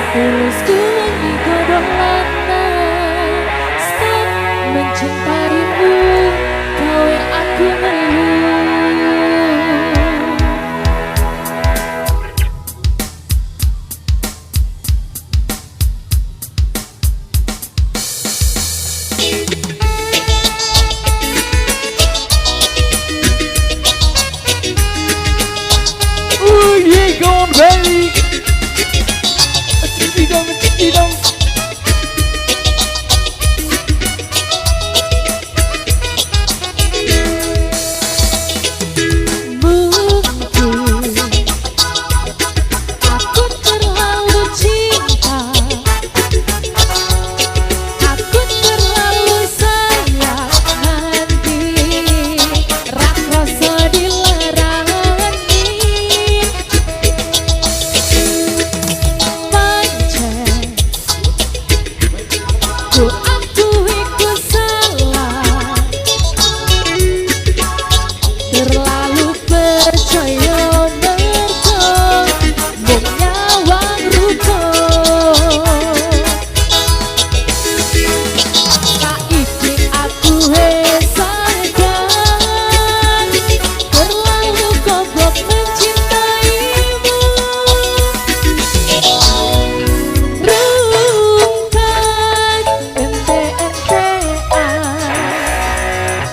Tulusku digodolana, stop mencintaimu, kau yang aku Baby, sedang. Aku terlalu cinta, aku terlalu sayang hati, rak rasa dilarani, pancen ku akui ku salah, terlalu percaya mergo mung nyawang rupa. Saiki aku sadar, terlalu goblok mencintaimu. Rungkat ente-entean,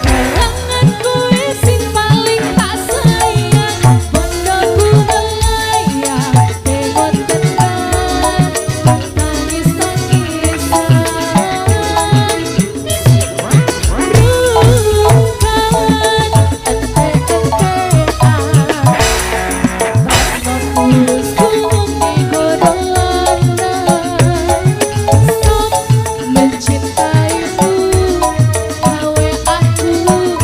kalanganku sing paling tak sayang, bondoku melayang, tengok tendang, tangis-tangisan. Rungkat ente-entean, tulusku digodolana, stop mencintaimu, gawe aku ngeluh.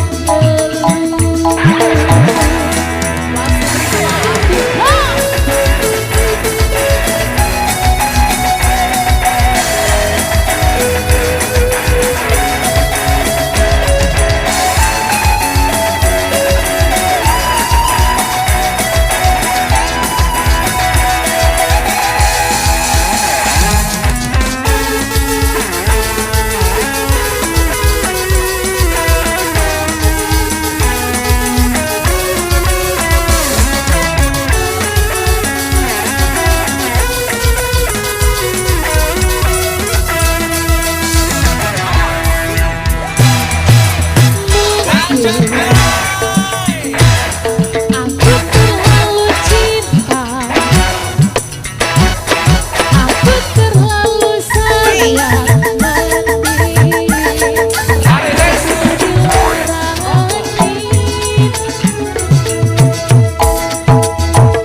Aku terlalu cinta, aku terlalu sayang hati,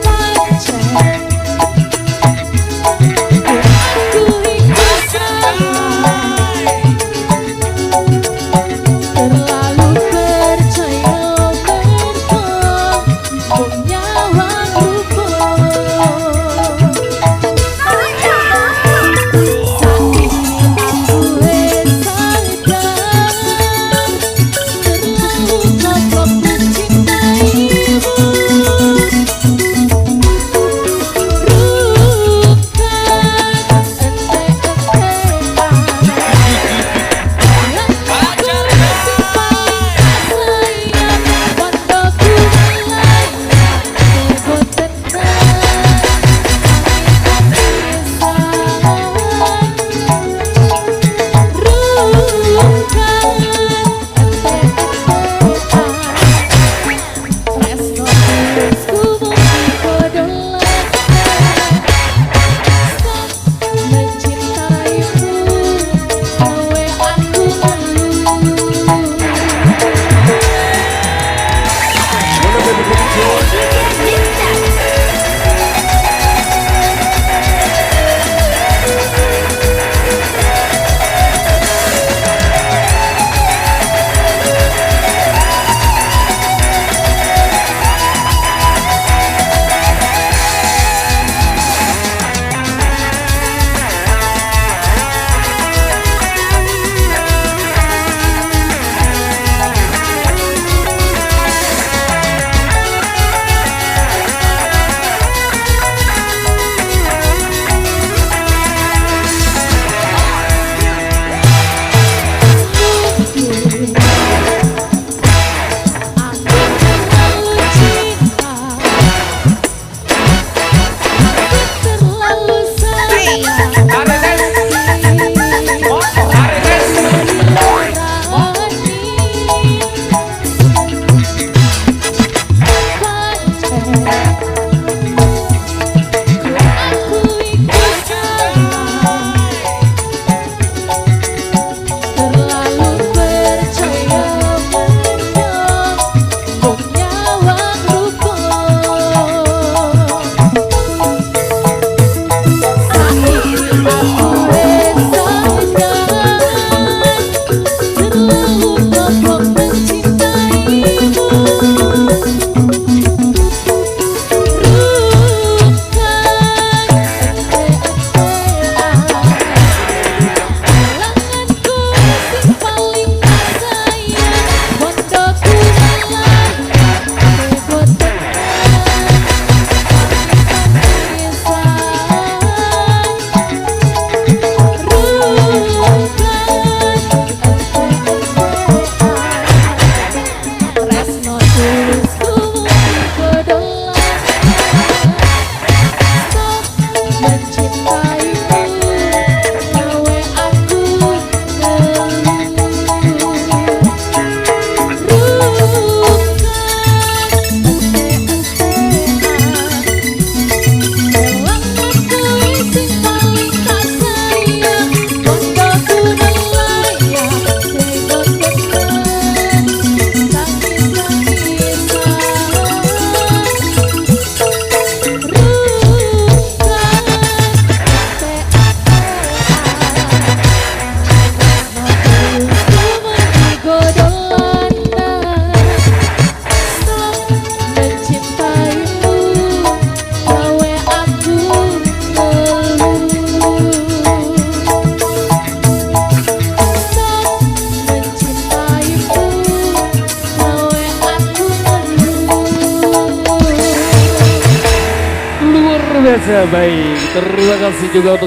pancen ku akui ku salah, terlalu percaya mergo mung nyawang rupa. Saiki saja. Baik, terima kasih juga untuk